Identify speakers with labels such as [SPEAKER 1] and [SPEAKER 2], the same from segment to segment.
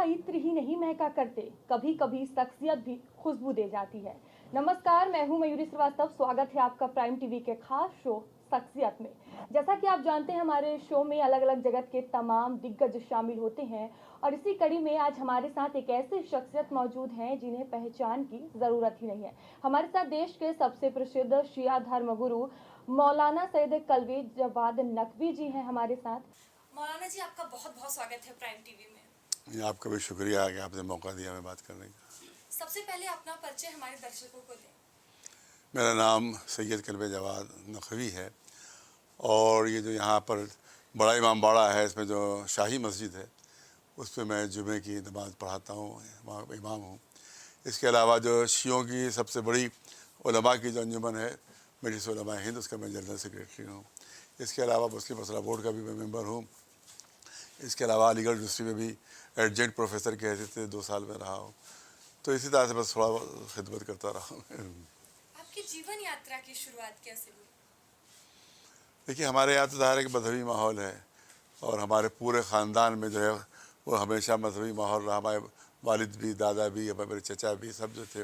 [SPEAKER 1] इत्र ही नहीं महका करते, कभी कभी शख्सियत भी खुशबू दे जाती है। नमस्कार, मैं हूं मयूरी श्रीवास्तव। स्वागत है आपका प्राइम टीवी के खास शो शख्सियत में। जैसा कि आप जानते हैं, हमारे शो में अलग अलग जगत के तमाम दिग्गज शामिल होते हैं और इसी कड़ी में आज हमारे साथ एक ऐसे शख्सियत मौजूद हैं जिन्हें पहचान की ज़रूरत ही नहीं है। हमारे साथ देश के सबसे प्रसिद्ध शिया धर्मगुरु मौलाना सैयद कलवी जवाद नकवी जी हैं हमारे साथ। मौलाना जी, आपका बहुत बहुत स्वागत है प्राइम टीवी में।
[SPEAKER 2] ये आपका भी शुक्रिया कि आपने मौका दिया हमें बात करने का।
[SPEAKER 1] सबसे पहले अपना परिचय हमारे दर्शकों को दें।
[SPEAKER 2] मेरा नाम सैयद कल्बे जवाद नकवी है और ये जो यहाँ पर बड़ा इमाम बाड़ा है, इसमें जो शाही मस्जिद है उस पर मैं जुमे की नमाज़ पढ़ाता हूँ, वहाँ इमाम हूँ। इसके अलावा जो शियों की सबसे बड़ी उलमा की जो अंजुमन है, मजलिस उलमा हिंद, उसका मैं जनरल सेक्रेटरी हूँ। इसके अलावा मुस्लिम मसला बोर्ड का भी मैं मेंबर हूँ। इसके अलावा अलीगढ़ यूनिवर्सिटी में भी एडजंट प्रोफेसर की हैसियत से 2 साल में रहा हूँ। तो इसी तरह से बस थोड़ा खिदमत करता रहा हूँ।
[SPEAKER 1] आपकी जीवन यात्रा की शुरुआत कैसे हुई?
[SPEAKER 2] देखिए, हमारे यहाँ तो ज़ाहिर है कि मजहबी माहौल है और हमारे पूरे ख़ानदान में जो है वो हमेशा मजहबी माहौल रहा। हमारे वालिद भी, दादा भी, मेरे चचा भी, सब जो थे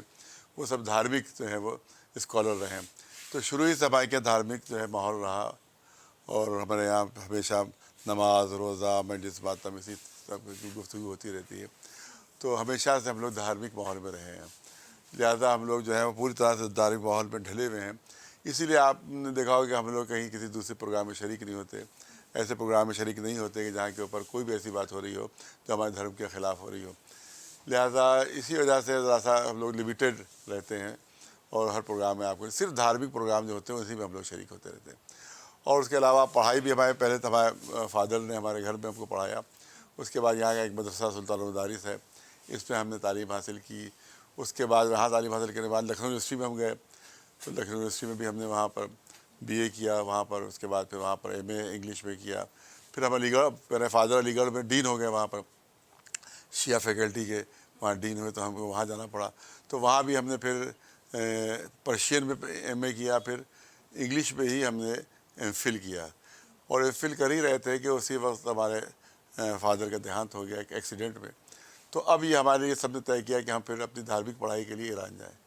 [SPEAKER 2] वो सब धार्मिक जो है वो स्कॉलर रहे हैं। तो शुरू ही से हमारे क्या धार्मिक जो है माहौल रहा और हमारे यहाँ हमेशा नमाज, रोज़ा, मजलिस, बातम, इसी सब की गुफ्तगू होती रहती है। तो हमेशा से हम लोग धार्मिक माहौल में रहे हैं, लिहाजा हम लोग जो है वो पूरी तरह से धार्मिक माहौल में ढले हुए हैं। इसीलिए आपने देखा होगा कि हम लोग कहीं किसी दूसरे प्रोग्राम में शरीक नहीं होते, ऐसे प्रोग्राम में शरीक नहीं होते कि जहाँ के ऊपर कोई भी ऐसी बात हो रही हो जो हमारे धर्म के ख़िलाफ़ हो रही हो। लिहाजा इसी वजह से ज़रा सा हम लोग लिमिटेड रहते हैं और हर प्रोग्राम में आपको सिर्फ धार्मिक प्रोग्राम जो होते हैं उसी में हम लोग शरीक होते रहते हैं। और उसके अलावा पढ़ाई भी हमारे पहले तो हमारे फादर ने हमारे घर में हमको पढ़ाया। उसके बाद यहाँ का एक मदरसा सुल्तान मदारिस है, इस पर हमने तालीम हासिल की। उसके बाद वहाँ तालीम हासिल करने के बाद लखनऊ यूनिवर्सिटी में हम गए, तो लखनऊ यूनिवर्सिटी में भी हमने वहाँ पर बीए किया वहाँ पर। उसके बाद फिर वहाँ पर एमए इंग्लिश में किया। फिर हम अलीगढ़, मेरे फादर अलीगढ़ में डीन हो गए वहाँ पर, शिया फैकल्टी के वहाँ डीन हुए, तो हमको वहाँ जाना पड़ा। तो वहाँ भी हमने फिर पर्शियन में एमए किया, फिर इंग्लिश में ही हमने एमफिल किया। और एमफिल कर ही रहे थे कि उसी वक्त हमारे फादर का देहांत हो गया एक एक्सीडेंट में। तो अब ये हमारे लिए सबने तय किया कि हम फिर अपनी धार्मिक पढ़ाई के लिए ईरान जाएँ।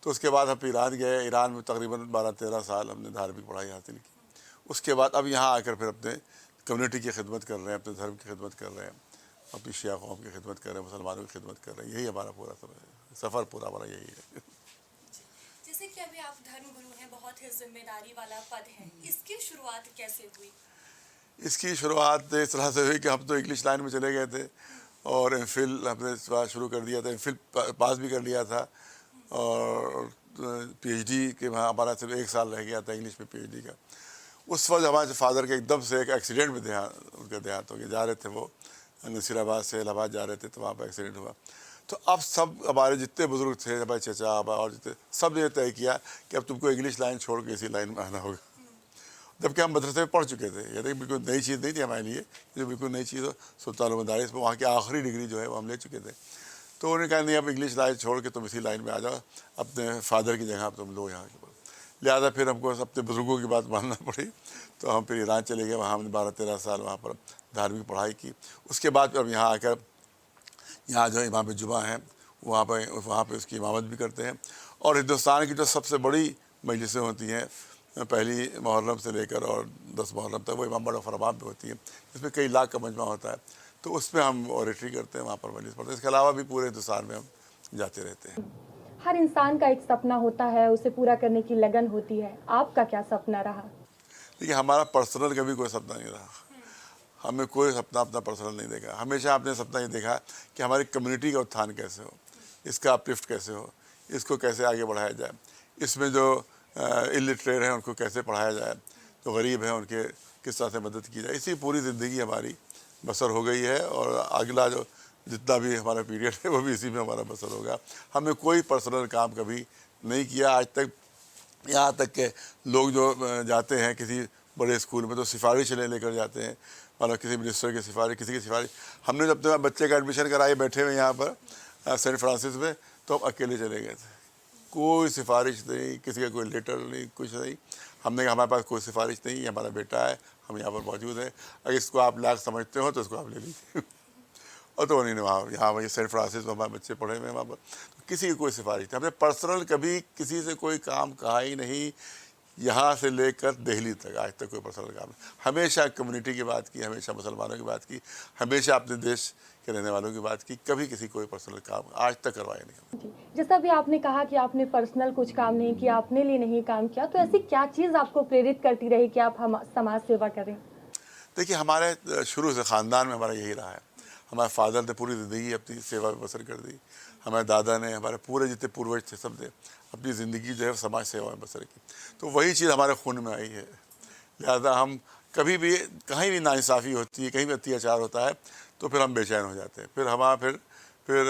[SPEAKER 2] तो उसके बाद हम ईरान गए। ईरान में तकरीबन 12-13 साल हमने धार्मिक पढ़ाई हासिल की। उसके बाद अब यहाँ आकर फिर अपने कम्युनिटी की खिदमत कर रहे हैं, अपने धर्म की खिदमत कर रहे हैं, अपनी शिया कौम की खिदमत कर रहे हैं, मुसलमानों की खिदमत कर रहे हैं। यही हमारा पूरा सफ़र पूरा हमारा यही है।
[SPEAKER 1] जैसे कि अभी आप धर्म गुरु हैं, बहुत ही जिम्मेदारी वाला पद है, इसकी शुरुआत कैसे हुई?
[SPEAKER 2] इसकी शुरुआत इस तरह से हुई कि हम तो इंग्लिश लाइन में चले गए थे और एमफिल हमने शुरू कर दिया था। एमफिल पास भी कर लिया था और पीएचडी के वहाँ हमारा सिर्फ 1 साल रह गया था इंग्लिश में पीएचडी का। उस वक्त हमारे फादर के एकदम से एक एक्सीडेंट में उनका देहांत हो गया। जा रहे थे वो नसीराबाद से इलाहाबाद जा रहे थे, तो वहाँ पर एक्सीडेंट हुआ। तो अब सब हमारे जितने बुज़ुर्ग थे, हमारे चचा और जितने, सब ने तय किया कि अब तुमको इंग्लिश लाइन छोड़ के इसी लाइन में आना होगा। जबकि हम मदरसे में पढ़ चुके थे, ये बिल्कुल नई चीज़ नहीं थी हमारे लिए, जो बिल्कुल नई चीज़ हो। सुल्तान मदारिस में वहाँ की आखिरी डिग्री जो है वो हम ले चुके थे। तो उन्होंने कहा नहीं, अब इंग्लिश लाइन छोड़ के तुम इसी लाइन में आ जाओ, अपने फादर की जगह तुम लो यहाँ के पास। लिहाजा फिर हमको अपने बुज़ुर्गों की बात मानना पड़ी। तो हम फिर ईरान चले गए, वहाँ हमने 12-13 साल वहाँ पर धार्मिक पढ़ाई की। उसके बाद फिर हम यहाँ आकर यहाँ जो इमाम जुमा हैं वहाँ पर उसकी इमामत भी करते हैं। और हिंदुस्तान की जो सबसे बड़ी मजलिसें होती हैं, पहली मुहर्रम से लेकर और 10 मुहर्रम तक, वो इमाम बाड़ा फरमान में होती है, जिसमें कई लाख का मजमा होता है। तो उसमें हम ऑरेटरी करते हैं, वहाँ पर मजलिस पढ़ते हैं। इसके अलावा भी पूरे हिंदुस्तान में हम जाते रहते हैं।
[SPEAKER 1] हर इंसान का एक सपना होता है, उसे पूरा करने की लगन होती है। आपका क्या सपना रहा?
[SPEAKER 2] देखिए, हमारा पर्सनल कभी कोई सपना नहीं रहा। हमें कोई सपना अपना पर्सनल नहीं देखा। हमेशा आपने सपना ये देखा कि हमारी कम्युनिटी का उत्थान कैसे हो, इसका अपलिफ्ट कैसे हो, इसको कैसे आगे बढ़ाया जाए, इसमें जो इलिटरेट हैं उनको कैसे पढ़ाया जाए, जो गरीब हैं उनके किस तरह से मदद की जाए। इसी पूरी ज़िंदगी हमारी बसर हो गई है और अगला जो जितना भी हमारा पीरियड है वो भी इसी में हमारा बसर होगा। हमने कोई पर्सनल काम कभी नहीं किया आज तक। यहाँ तक के लोग जो जाते हैं किसी बड़े स्कूल में तो सिफारिश लेकर जाते हैं, मतलब किसी मिनिस्टर की सिफारिश, किसी की सिफारिश। हमने जब तक बच्चे का एडमिशन कराए बैठे हुए यहाँ पर सेंट फ्रांसिस में, तो हम अकेले चले गए थे। कोई सिफारिश नहीं, किसी का कोई लेटर नहीं, कुछ नहीं। हमने कहा हमारे पास कोई सिफारिश नहीं, ये हमारा बेटा है, हम यहाँ पर मौजूद हैं, अगर इसको आप लायक समझते हो तो इसको आप ले लीजिए। और तो उन्होंने वहाँ यहाँ वही सेंट फ्रांसिस में हमारे बच्चे पढ़े हुए हैं वहाँ पर, तो किसी की कोई सिफारिश नहीं। हमने पर्सनल कभी किसी से कोई काम कहा ही नहीं, यहाँ से लेकर दिल्ली तक आज तक कोई पर्सनल काम नहीं। हमेशा कम्युनिटी की बात की, हमेशा मुसलमानों की बात की, हमेशा अपने देश के रहने वालों की बात की, कभी किसी कोई पर्सनल काम आज तक करवाया नहीं।
[SPEAKER 1] जी, जैसा भी आपने कहा कि आपने पर्सनल कुछ काम नहीं किया, अपने लिए नहीं काम किया, तो ऐसी क्या चीज़ आपको प्रेरित करती रही कि आप हम समाज सेवा करें?
[SPEAKER 2] देखिए, हमारे शुरू से ख़ानदान में हमारा यही रहा है। हमारे फादर ने पूरी ज़िंदगी अपनी सेवा में बसर कर दी, हमारे दादा ने, हमारे पूरे जितने पूर्वज थे सब ने अपनी ज़िंदगी जो है समाज सेवा में बसर की। तो वही चीज़ हमारे खून में आई है। लिहाजा हम कभी भी कहीं भी नाइंसाफ़ी होती है, कहीं भी अत्याचार होता है, तो फिर हम बेचैन हो जाते हैं। फिर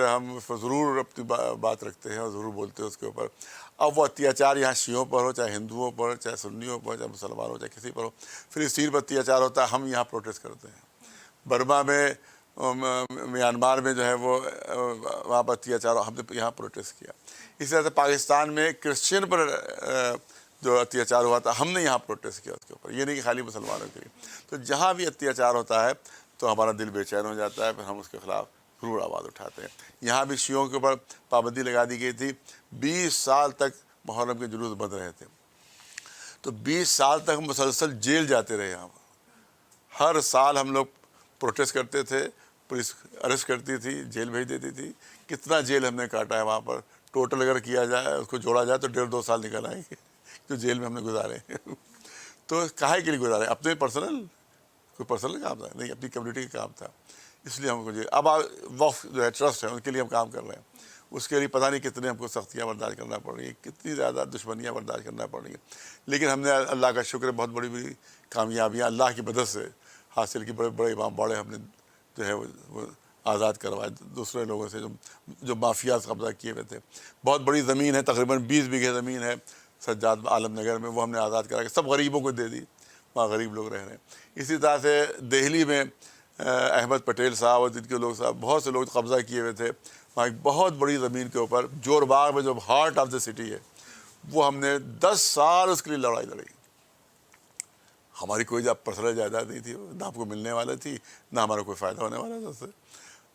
[SPEAKER 2] हम ज़रूर अपनी बात रखते हैं और ज़रूर बोलते हैं उसके ऊपर। अब वो अत्याचार यहाँ शियों पर हो, चाहे हिंदुओं पर, चाहे सुन्नियों पर, चाहे मुसलमानों, चाहे किसी पर हो, फिलिस्तीन पर अत्याचार होता है, हम यहाँ प्रोटेस्ट करते हैं। बर्मा में, म्यांमार में जो है वो वहाँ पर अत्याचार, हमने यहाँ प्रोटेस्ट किया। इसी तरह से पाकिस्तान में क्रिश्चियन पर जो अत्याचार हुआ था, हमने यहाँ प्रोटेस्ट किया उसके ऊपर। ये नहीं कि खाली मुसलमानों के लिए। तो जहाँ भी अत्याचार होता है तो हमारा दिल बेचैन हो जाता है, फिर हम उसके खिलाफ ज़रूर आवाज़ उठाते हैं। यहाँ भी शियों के ऊपर पाबंदी लगा दी गई थी। 20 साल तक मुहर्रम के जुलूस बंद रहे थे, तो 20 साल तक मुसलसल जेल जाते रहे। यहाँ हर साल हम लोग प्रोटेस्ट करते थे, पुलिस अरेस्ट करती थी, जेल भेज देती थी। कितना जेल हमने काटा है वहाँ पर, टोटल अगर किया जाए, उसको जोड़ा जाए तो 1.5-2 साल निकल आएंगे जो जेल में हमने गुजारे। तो काहे के लिए गुजारे? अपने पर्सनल कोई पर्सनल काम था नहीं, अपनी कम्युनिटी का काम था, इसलिए हमको जो अब वक्फ जो है ट्रस्ट है, उनके लिए हम काम कर रहे हैं। उसके लिए पता नहीं कितने हमको सख्तियाँ बर्दाश्त करना पड़ रही है, कितनी ज़्यादा दुश्मनियाँ बर्दाश्त करना पड़ रही है, लेकिन हमने अल्लाह का शुक्र है बहुत बड़ी बड़ी कामयाबियाँ अल्लाह की मदद से हासिल की। बड़े बड़े इमाम बाड़े हमने जो है वो आज़ाद करवाए दूसरे लोगों से जो माफिया कब्जा किए हुए थे। बहुत बड़ी ज़मीन है, तकरीबन 20 बीघे ज़मीन है सज्जाद आलम नगर में, वो हमने आज़ाद करा के सब गरीबों को दे दी, वहाँ गरीब लोग रह रहे हैं। इसी तरह से दिल्ली में अहमद पटेल साहब और जिनके लोग साहब, बहुत से लोग कब्ज़ा किए हुए थे वहाँ एक बहुत बड़ी ज़मीन के ऊपर, जोरबाग में जो हार्ट ऑफ द सिटी है, वो हमने 10 साल उसके लिए लड़ाई लड़ी। हमारी कोई पर्सनल जायदाद नहीं थी, ना हमको मिलने वाला थी, ना हमारा कोई फ़ायदा होने वाला था उससे।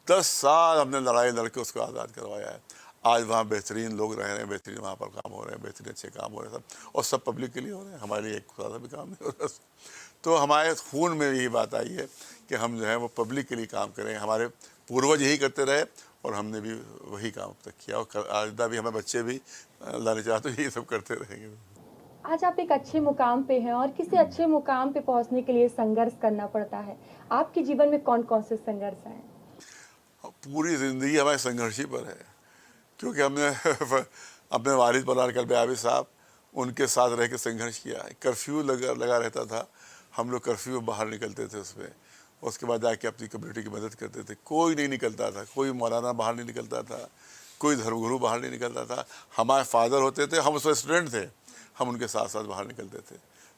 [SPEAKER 2] 10 साल हमने लड़ाई लड़ के उसको आज़ाद करवाया है। आज वहाँ बेहतरीन लोग रह रहे हैं, बेहतरीन वहाँ पर काम हो रहे हैं, बेहतरीन अच्छे काम हो रहे हैं सब, और सब पब्लिक के लिए हो रहे हैं, हमारे लिए एक ज़्यादा भी काम नहीं हो रहा। तो हमारे खून में यही बात आई है कि हम जो है वो पब्लिक के लिए काम करें। हमारे पूर्वज यही करते रहे और हमने भी वही काम तक किया, और आइंदा भी हमारे बच्चे भी अल्लाह ने चाहा तो यही सब करते रहेंगे।
[SPEAKER 1] आज आप एक अच्छे मुकाम पे हैं और किसी अच्छे मुकाम पे पहुंचने के लिए संघर्ष करना पड़ता है। आपके जीवन में कौन-कौन से संघर्ष हैं?
[SPEAKER 2] पूरी ज़िंदगी हमारे संघर्ष ही पर है, क्योंकि हमने अपने वालिद मौलाना कल्बे आबिद साहब, उनके साथ रह के संघर्ष किया है। कर्फ्यू लगा रहता था, हम लोग कर्फ्यू में बाहर निकलते थे उसमें, उसके बाद जाके अपनी कम्युनिटी की मदद करते थे। कोई नहीं निकलता था, कोई मौलाना बाहर नहीं निकलता था, कोई धर्मगुरु बाहर नहीं निकलता था। हमारे फादर होते थे, हम उसमें स्टूडेंट थे, हम उनके साथ साथ बाहर निकलते थे।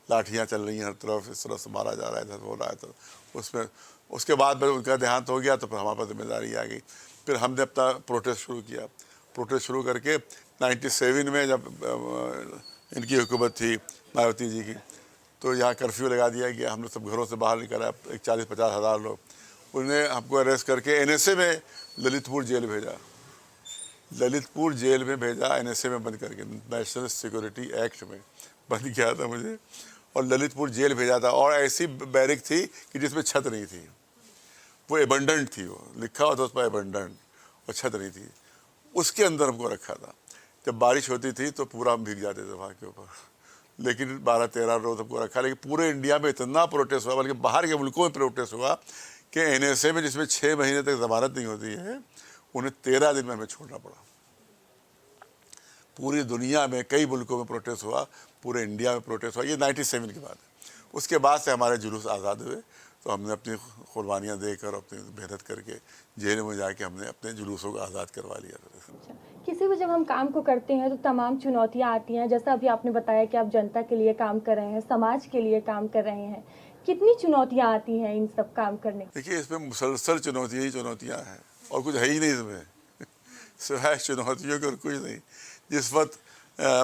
[SPEAKER 2] लाठियाँ चल रही हैं हर तरफ, इस तरह से मारा जा रहा है, इधर हो रहा है, तो उसमें उसके बाद फिर उनका देहांत हो गया, तो फिर हमारे पास जिम्मेदारी आ गई। फिर हमने अपना प्रोटेस्ट शुरू किया। प्रोटेस्ट शुरू करके 97 में जब इनकी हुकूमत थी मायावती जी की, तो यहाँ कर्फ्यू लगा दिया गया। हम लोग सब घरों से बाहर निकल आए, 40-50 हज़ार लोग। उन्हें हमको अरेस्ट करके NSA में ललितपुर जेल भेजा, ललितपुर जेल में भेजा, NSA में बंद करके, नेशनल सिक्योरिटी एक्ट में बंद किया था मुझे, और ललितपुर जेल भेजा था। और ऐसी बैरिक थी कि जिसमें छत नहीं थी, वो एबंडेंट थी, वो लिखा हुआ था उस पर एबंडेंट, और छत नहीं थी, उसके अंदर हमको रखा था। जब बारिश होती थी तो पूरा हम भीग जाते थे वहाँ के ऊपर, लेकिन 12-13 रोज हमको रखा। लेकिन पूरे इंडिया में इतना प्रोटेस्ट हुआ, बल्कि बाहर के मुल्कों में प्रोटेस्ट हुआ कि NSA में जिसमें 6 महीने तक ज़मानत नहीं होती है, उन्हें 13 दिन में हमें छोड़ना पड़ा। पूरी दुनिया में कई मुल्कों में प्रोटेस्ट हुआ, पूरे इंडिया में प्रोटेस्ट हुआ। ये 97 के बाद है। उसके बाद से हमारे जुलूस आज़ाद हुए, तो हमने अपनी कुर्बानियाँ देकर, अपनी मेहनत करके जेल में जाके हमने अपने जुलूसों को आज़ाद करवा लिया।
[SPEAKER 1] किसी भी जब हम काम को करते हैं तो तमाम चुनौतियां आती हैं, जैसा अभी आपने बताया कि आप जनता के लिए काम कर रहे हैं, समाज के लिए काम कर रहे हैं। कितनी चुनौतियां आती हैं इन सब काम करने?
[SPEAKER 2] देखिए, इसमें मुसलसल चुनौतियाँ ही चुनौतियाँ हैं, और कुछ है ही नहीं इसमें सिवाय चुनौतियों के और कुछ नहीं। जिस वक्त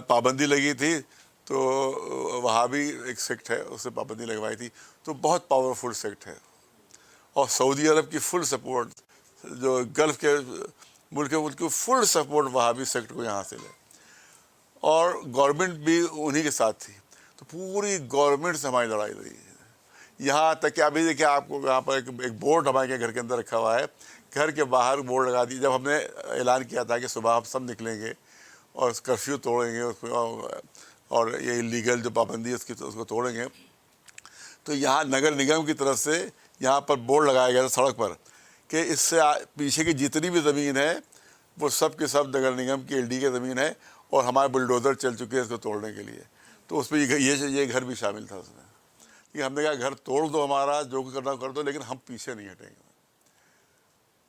[SPEAKER 2] पाबंदी लगी थी, तो वहाँ भी एक सेक्ट है, उससे पाबंदी लगवाई थी, तो बहुत पावरफुल सेक्ट है, और सऊदी अरब की फुल सपोर्ट जो गल्फ़ के मुल्क है उनकी फुल सपोर्ट वहाबी सेक्ट को यहाँ हासिल है, और गवर्नमेंट भी उन्हीं के साथ थी। तो पूरी गवर्नमेंट से हमारी लड़ाई लड़ी है। यहाँ तक कि अभी देखिए आपको यहाँ पर एक बोर्ड हमारे घर के अंदर रखा हुआ है, घर के बाहर बोर्ड लगा दी। जब हमने ऐलान किया था कि सुबह हम सब निकलेंगे और कर्फ्यू तोड़ेंगे उसको, और ये इलीगल जो पाबंदी है उसको तोड़ेंगे, तो यहाँ नगर निगम की तरफ से यहाँ पर बोर्ड लगाया गया था सड़क पर कि इससे पीछे की जितनी भी ज़मीन है वो सब के सब नगर निगम की एलडी की ज़मीन है, और हमारे बुलडोज़र चल चुके हैं इसको तोड़ने के लिए। तो उसमें ये घर भी शामिल था उसमें, कि हमने कहा घर तोड़ दो, हमारा जो करना कर दो, लेकिन हम पीछे नहीं हटेंगे।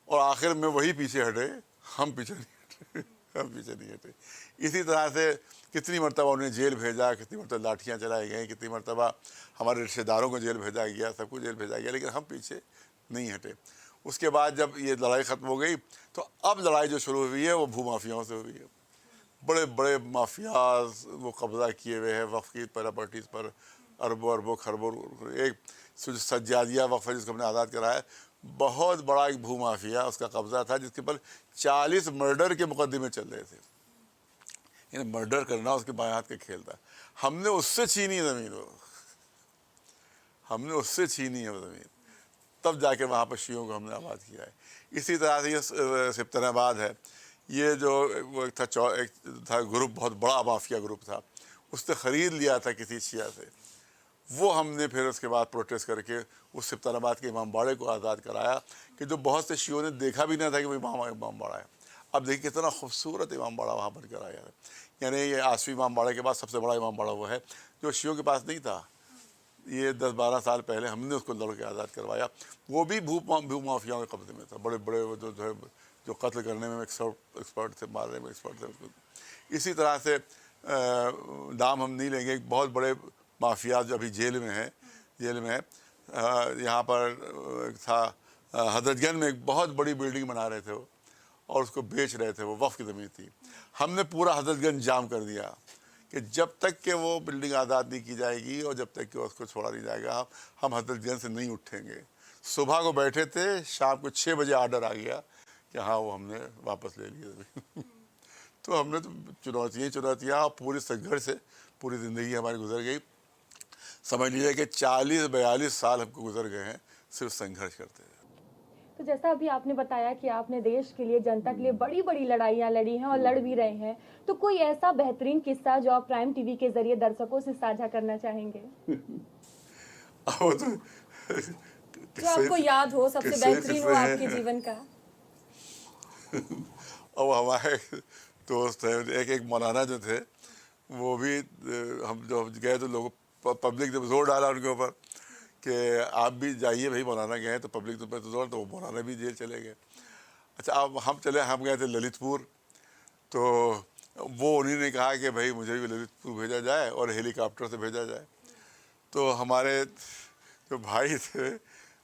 [SPEAKER 2] और आखिर में वही पीछे हटे, हम पीछे नहीं हटे, हम पीछे नहीं हटे। इसी तरह से कितनी मरतबा उन्हें जेल भेजा, कितनी मरतबा लाठियाँ चलाई गई, कितनी मरतबा हमारे रिश्तेदारों को जेल भेजा गया, सबको जेल भेजा गया, लेकिन हम पीछे नहीं हटे। उसके बाद जब ये लड़ाई ख़त्म हो गई तो अब लड़ाई जो शुरू हुई है वो भूमाफियाओं से हुई है। बड़े बड़े माफियाज वो कब्ज़ा किए हुए हैं वक्फ़ की प्रॉपर्टीज़ पर, अरबों अरबों खरबों। एक सज्जादिया वक्फ़ है जिसको हमने आज़ाद कराया, बहुत बड़ा एक भूमाफिया उसका कब्ज़ा था, जिसके पर 40 मर्डर के मुकदमे चल रहे थे। यानी मर्डर करना उसके बाएं हाथ का खेल था। हमने उससे छीनी ज़मीन, वो हमने उससे छीनी है वो ज़मीन, तब जाके वहाँ पर शियों को हमने आबाद किया है। इसी तरह से ये सिब्तनाबाद है, ये जो वो एक था ग्रुप, बहुत बड़ा माफिया ग्रुप था, उसने ख़रीद लिया था किसी शिया से। वो हमने फिर उसके बाद प्रोटेस्ट करके उस सिब्तनाबाद के इमाम बाड़े को आज़ाद कराया, कि जो बहुत से शियों ने देखा भी नहीं था कि वो इमाम बाड़ा है। अब देखिए कितना खूबसूरत इमाम बाड़ा वहाँ बनकर आया है। यानी ये आसवी इमाम बाड़े के बाद सबसे बड़ा इमाम बाड़ा वो है जो शियों के पास नहीं था। ये 10-12 साल पहले हमने उसको लड़ के आज़ाद करवाया। वो भी भूमाफियाओं के कब्जे में था। बड़े बड़े वो जो है जो कत्ल करने में एक्सपर्ट थे, मारने में एक्सपर्ट थे उसको। इसी तरह से नाम हम नहीं लेंगे, एक बहुत बड़े माफिया जो अभी जेल में है, यहाँ पर था हजरतगंज में एक बहुत बड़ी बिल्डिंग बना रहे थे वो, और उसको बेच रहे थे, वो वक्फ की ज़मीन थी। हमने पूरा हजरतगंज जाम कर दिया कि जब तक कि वो बिल्डिंग आज़ाद नहीं की जाएगी और जब तक कि उसको छोड़ा नहीं जाएगा हम हजरतगंज से नहीं उठेंगे। सुबह को बैठे थे, शाम को 6 बजे आर्डर आ गया कि हाँ वो हमने वापस ले लिया ज़मीन। तो हमने तो चुनौतियाँ और पूरे संघर्ष से पूरी ज़िंदगी हमारी गुजर गई। समझ लीजिए कि 40-42 साल हमको गुजर गए हैं सिर्फ संघर्ष करते हुए।
[SPEAKER 1] तो जैसा अभी आपने बताया कि आपने देश के लिए, जनता के लिए बड़ी बड़ी लड़ाइयाँ लड़ी हैं और लड़ भी रहे हैं, तो कोई ऐसा बेहतरीन किस्सा जो आप प्राइम टीवी के जरिए दर्शकों से साझा करना चाहेंगे?
[SPEAKER 2] वो तो
[SPEAKER 1] जो आपको याद हो, सबसे बेहतरीन हो आपके जीवन का।
[SPEAKER 2] और हमारे दोस्त हैं एक मौलाना जो थे, वो भी हम जो गए तो लोग पब्लिक ने जोर डाला उनके ऊपर कि आप भी जाइए भाई, मौलाना गए तो पब्लिक तो जोर, तो मौलाना भी जेल चले गए। अच्छा, अब हम गए थे ललितपुर, तो वो उन्हीं ने कहा कि भाई मुझे भी ललितपुर भेजा जाए और हेलीकॉप्टर से भेजा जाए। तो हमारे जो भाई थे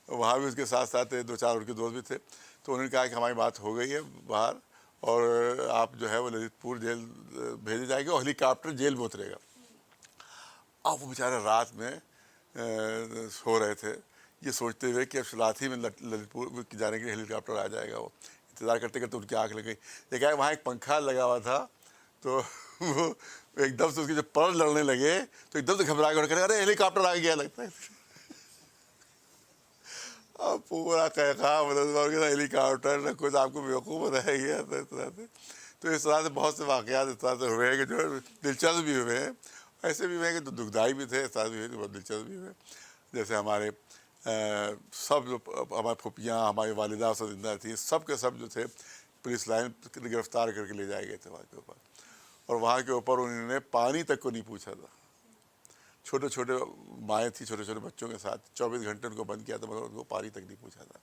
[SPEAKER 2] वहाँ भी उसके साथ साथ 2-4 उनके दोस्त भी थे, तो उन्होंने कहा कि हमारी बात हो गई है बाहर, और आप जो है वो ललितपुर जेल भेजे जाएंगे और हेलीकॉप्टर जेल में उतरेगा। अब वो बेचारे रात में सो रहे थे, ये सोचते हुए कि अब रात ही में ललितपुर जाने के लिए हेलीकॉप्टर आ जाएगा। वो इंतज़ार करते करते उनकी आँख लग गई। देखा वहाँ एक पंखा लगा हुआ था, तो वो एकदम से उसके जब पर लड़ने लगे तो एकदम से घबरा के उन्होंने कहा अरे हेलीकॉप्टर आ गया लगता है। अब पूरा कहका मतलब हेलीकॉप्टर न कुछ आपको बेवकूफ़ बनाया गया था इस तरह से। तो इस तरह से बहुत से वाक़यात इस तरह से हुए हैं कि जो दिलचस्प भी हुए हैं, ऐसे भी हुए कि जो दुखदाई भी थे, इस तरह भी हुए तो बहुत दिलचस्प भी हुए। जैसे हमारे सब जो हमारी फुफियाँ, हमारी वालिदा सब जिंदा थी, सब के सब जो थे पुलिस लाइन गिरफ्तार करके ले जाए गए थे वहाँ के ऊपर, और वहाँ के ऊपर उन्होंने पानी तक को नहीं पूछा था। छोटे छोटे माएँ थी छोटे छोटे बच्चों के साथ, 24 घंटे उनको बंद किया था, मगर उनको पानी तक नहीं पूछा था।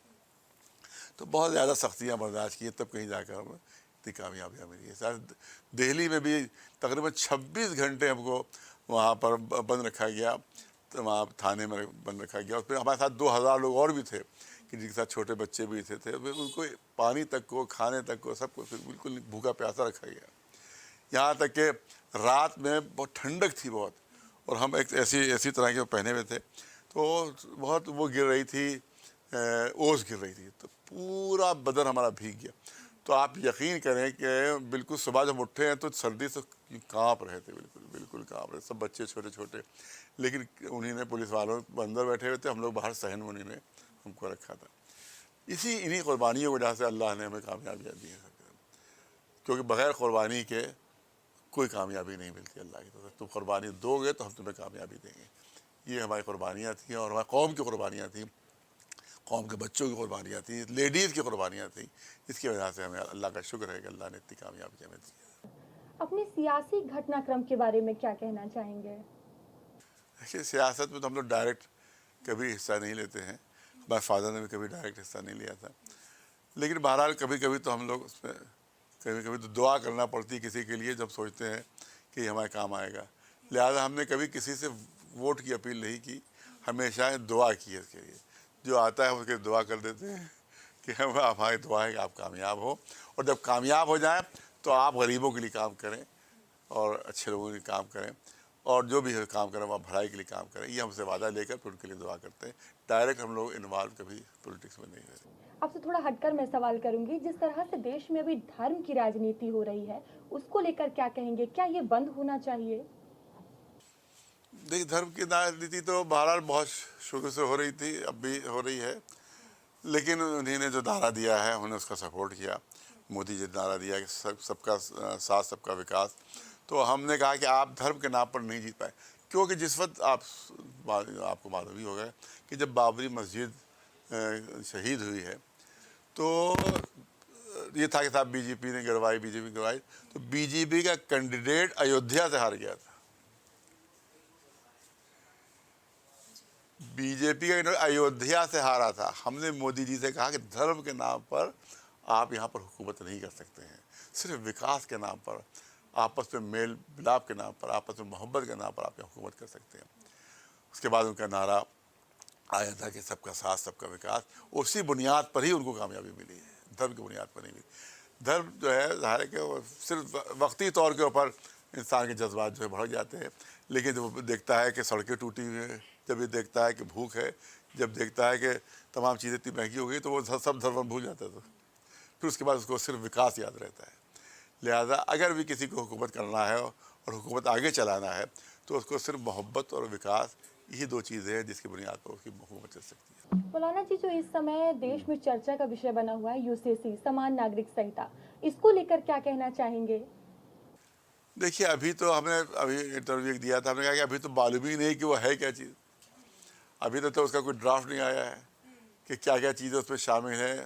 [SPEAKER 2] तो बहुत ज़्यादा सख्तियाँ बर्दाश्त की, तब कहीं जाकर हमें इतनी कामयाबियाँ मिली है। शायद दिल्ली में भी तकरीबन 26 घंटे हमको वहाँ पर बंद रखा गया, तो वहाँ थाने में बंद रखा गया। और फिर हमारे साथ 2000 लोग और भी थे कि जिनके साथ छोटे बच्चे भी थे उनको पानी तक को, खाने तक को, सब कुछ बिल्कुल भूखा प्यासा रखा गया। यहाँ तक कि रात में बहुत ठंडक थी बहुत, और हम एक ऐसी तरह के पहने हुए थे, तो बहुत वो गिर रही थी ओस गिर रही थी, तो पूरा बदन हमारा भीग गया। तो आप यकीन करें कि बिल्कुल सुबह जब उठे हैं तो सर्दी से काँप रहे थे, बिल्कुल बिल्कुल काँप रहे, सब बच्चे छोटे छोटे। लेकिन उन्हीं ने, पुलिस वालों अंदर बैठे हुए थे, हम लोग बाहर सहन में उन्हीं ने हमको रखा था। इन्हीं कुर्बानियों की वजह से अल्लाह ने हमें कामयाबियाँ दी हैं, क्योंकि बग़ैर कुर्बानी के कोई कामयाबी नहीं मिलती अल्लाह की तरफ। तुम कुर्बानी दोगे तो हम तुम्हें कामयाबी देंगे। ये हमारी कुर्बानियाँ थी और हमारी कौम की कुर्बानियाँ थी, कौम के बच्चों की कुर्बानियाँ थी, लेडीज़ की कुर्बानियाँ थी। इसकी वजह से हमें अल्लाह का शुक्र है कि अल्लाह ने इतनी कामयाबी हमें दी है।
[SPEAKER 1] अपने सियासी घटनाक्रम के बारे में क्या कहना चाहेंगे?
[SPEAKER 2] देखिए, सियासत में तो हम लोग डायरेक्ट कभी हिस्सा नहीं लेते हैं। हमारे फादर ने भी कभी डायरेक्ट हिस्सा नहीं लिया था। लेकिन बहरहाल कभी कभी तो हम लोग उसमें, कभी कभी तो दुआ करना पड़ती है किसी के लिए, जब सोचते हैं कि हमारे काम आएगा। लिहाजा हमने कभी किसी से वोट की अपील नहीं की, हमेशा दुआ की है इसके लिए। जो आता है उसके दुआ कर देते हैं कि हम, हमारी दुआ है कि आप कामयाब हो, और जब कामयाब हो जाएं तो आप गरीबों के लिए काम करें और अच्छे लोगों के लिए काम करें, और जो भी काम करें वह भलाई के लिए काम करें। ये हमसे वादा लेकर फिर उनके लिए दुआ करते हैं। डायरेक्ट हम लोग इन्वॉल्व कभी पॉलिटिक्स में नहीं हुए।
[SPEAKER 1] आपसे थोड़ा हटकर मैं सवाल करूंगी, जिस तरह से देश में अभी धर्म की राजनीति हो रही है, उसको लेकर क्या कहेंगे? क्या ये बंद होना चाहिए?
[SPEAKER 2] देखिए, धर्म की राजनीति तो बहरहाल बहुत शुरू से हो रही थी, अब भी हो रही है। लेकिन उन्हीं ने जो नारा दिया है, उन्होंने उसका सपोर्ट किया। मोदी जी ने नारा दिया कि सबका साथ सबका विकास। तो हमने कहा कि आप धर्म के नाम पर नहीं जीत पाए, क्योंकि जिस वक्त आपको मालूम ही होगा कि जब बाबरी मस्जिद शहीद हुई है, तो ये था कि साहब बीजेपी ने गिरवाई, बीजेपी गिरवाई, तो बीजेपी का कैंडिडेट अयोध्या से हार गया था। बीजेपी का अयोध्या से हारा था। हमने मोदी जी से कहा कि धर्म के नाम पर आप यहाँ पर हुकूमत नहीं कर सकते हैं, सिर्फ विकास के नाम पर, आपस में मेल मिलाप के नाम पर, आपस में मोहब्बत के नाम पर आप यहाँ हुकूमत कर सकते हैं। उसके बाद उनका नारा आया था कि सबका साथ सबका विकास। उसी बुनियाद पर ही उनको कामयाबी मिली है, धर्म की बुनियाद पर नहीं मिली। धर्म जो है, ज़ाहिर है कि वो सिर्फ वक्ती तौर के ऊपर इंसान के जज्बात जो है भड़क जाते हैं, लेकिन जब देखता है कि सड़कें टूटी हुई हैं, जब ये देखता है कि भूख है, जब देखता है कि तमाम चीज़ें इतनी महंगी हो गई, तो वो सब धर्म भूल जाता है। फिर उसके बाद उसको सिर्फ विकास याद रहता है। लिहाजा अगर भी किसी को हुकूमत करना है और हुकूमत आगे चलाना है, तो उसको सिर्फ मोहब्बत और विकास, यही दो चीज़ें हैं जिसकी बुनियाद पर उसकी हुकूमत चल सकती है।
[SPEAKER 1] मौलाना जी, जो इस समय देश में चर्चा का विषय बना हुआ है, यूसीसी समान नागरिक संहिता, इसको लेकर क्या कहना चाहेंगे?
[SPEAKER 2] देखिए, अभी तो हमने अभी इंटरव्यू दिया था, हमने कहा कि अभी तो मालूम ही नहीं कि वो है क्या चीज़। अभी तो उसका कोई ड्राफ्ट नहीं आया है कि क्या क्या चीज़ें उसमें शामिल हैं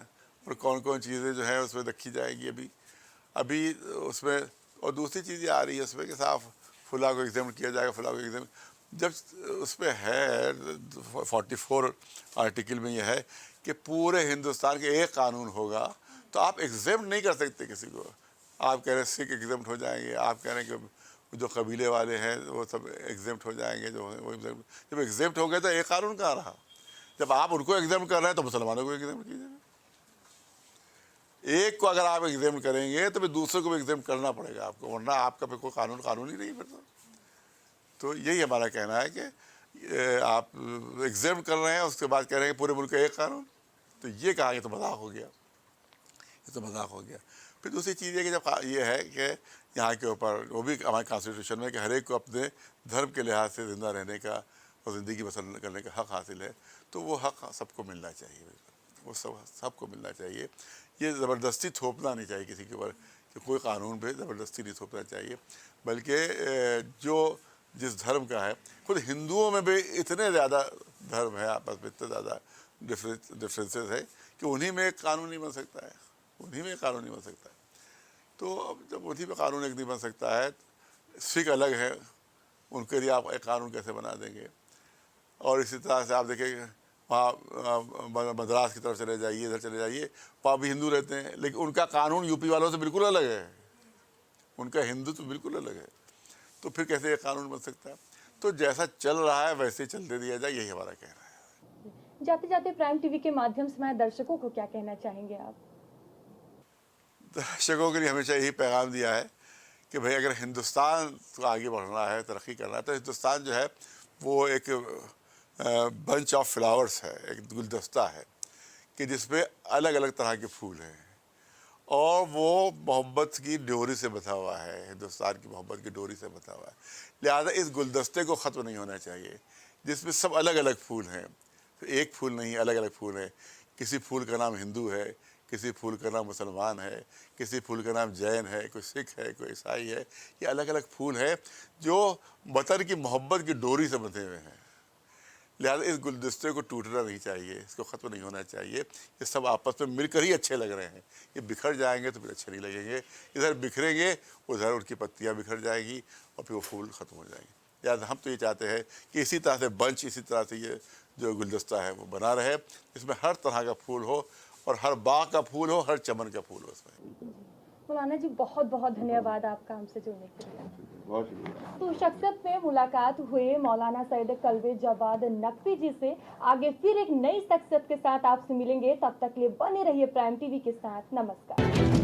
[SPEAKER 2] और कौन कौन चीज़ें जो हैं उसमें रखी जाएगी। अभी उसमें, और दूसरी चीज़ ये आ रही है उसमें कि साफ फुला को एग्जाम किया जाएगा, फुला को एग्जाम, जब उसमें है 44 आर्टिकल में यह है कि पूरे हिंदुस्तान के एक कानून होगा, तो आप एग्जाम नहीं कर सकते किसी को। आप कह रहे हैं सिख एग्जाम हो जाएंगे, आप कह रहे हैं कि जो कबीले वाले हैं वो सब एग्जाम हो जाएंगे, जो है वो एग्जाम। जब एग्जाम हो गए तो एक कानून कहाँ रहा? जब आप उनको एग्जाम कर रहे हैं तो मुसलमानों को एग्जाम कीजिए। एक को अगर आप एग्जाम करेंगे तो फिर दूसरे को भी एग्जाम करना पड़ेगा आपको, वरना आपका फिर कोई कानून ही नहीं फिर तो यही हमारा कहना है कि आप एग्जाम कर रहे हैं, उसके बाद कह रहे हैं पूरे मुल्क का एक कानून, तो ये कहा कि तो मजाक हो गया, ये तो मजाक हो गया। फिर दूसरी चीज़ ये कि जब ये है कि यहाँ के ऊपर वो भी हमारे कॉन्स्टिट्यूशन में कि हर एक को अपने धर्म के लिहाज से ज़िंदा रहने का और ज़िंदगी बसर करने का हक़ हासिल है, तो वो हक़ सबको मिलना चाहिए, वो सबको मिलना चाहिए। ये ज़बरदस्ती थोपना नहीं चाहिए किसी के ऊपर कि कोई कानून पे ज़बरदस्ती नहीं थोपना चाहिए, बल्कि जो जिस धर्म का है, खुद हिंदुओं में भी इतने ज़्यादा धर्म है, आपस में इतने ज़्यादा डिफरेंसेस है कि उन्हीं में एक कानून नहीं बन सकता है, उन्हीं में कानून नहीं बन सकता है। तो अब जब उन्हीं में कानून एक नहीं बन सकता है, सिख अलग है, उनके लिए आप एक कानून कैसे बना देंगे? और इसी तरह से आप देखें वहाँ मद्रास की तरफ चले जाइए, इधर चले जाइए, वहाँ भी हिंदू रहते हैं, लेकिन उनका कानून यूपी वालों से बिल्कुल अलग है, उनका हिंदुत्व बिल्कुल अलग है। तो फिर कैसे ये कानून बन सकता है? तो जैसा चल रहा है वैसे ही चलते दिया जाए, यही हमारा कहना है।
[SPEAKER 1] जाते जाते प्राइम टीवी के माध्यम से हमारे दर्शकों को क्या कहना चाहेंगे आप?
[SPEAKER 2] दर्शकों के लिए हमेशा यही पैगाम दिया है कि भाई अगर हिंदुस्तान को आगे बढ़ना है, तरक्की करना है, तो हिंदुस्तान जो है वो एक बंच ऑफ फ्लावर्स है, एक गुलदस्ता है। कि जिसमें अलग अलग तरह के फूल हैं और वो मोहब्बत की डोरी से बंधा हुआ है, हिंदुस्तान की मोहब्बत की डोरी से बंधा हुआ है। लिहाजा इस गुलदस्ते को ख़त्म नहीं होना चाहिए जिसमें सब अलग अलग फूल हैं। तो एक फूल नहीं, अलग अलग फूल हैं। किसी फूल का नाम हिंदू है, किसी फूल का नाम मुसलमान है, किसी फूल का नाम जैन है, कोई सिख है, कोई ईसाई है। ये अलग अलग फूल हैं जो वतन की मोहब्बत की डोरी से बंधे हुए हैं। लिहाजा इस गुलदस्ते को टूटना नहीं चाहिए, इसको ख़त्म नहीं होना चाहिए। ये सब आपस में मिलकर ही अच्छे लग रहे हैं। ये बिखर जाएंगे तो फिर अच्छे नहीं लगेंगे। इधर बिखरेंगे, उधर उनकी पत्तियां बिखर जाएंगी और फिर वो फूल ख़त्म हो जाएंगे। लिहाजा हम तो ये चाहते हैं कि इसी तरह से बंच, इसी तरह से ये जो गुलदस्ता है वो बना रहे, इसमें हर तरह का फूल हो और हर बाग का फूल हो, हर चमन का फूल हो इसमें।
[SPEAKER 1] मौलाना जी, बहुत बहुत धन्यवाद आपका हमसे जुड़ने के लिए।
[SPEAKER 2] बहुत शुक्रिया।
[SPEAKER 1] तो शख्सियत में मुलाकात हुए मौलाना सैयद कल्बे जवाद नकवी जी से आगे फिर एक नई शख्सियत के साथ आपसे मिलेंगे। तब तक के लिए बने रहिए प्राइम टीवी के साथ। नमस्कार।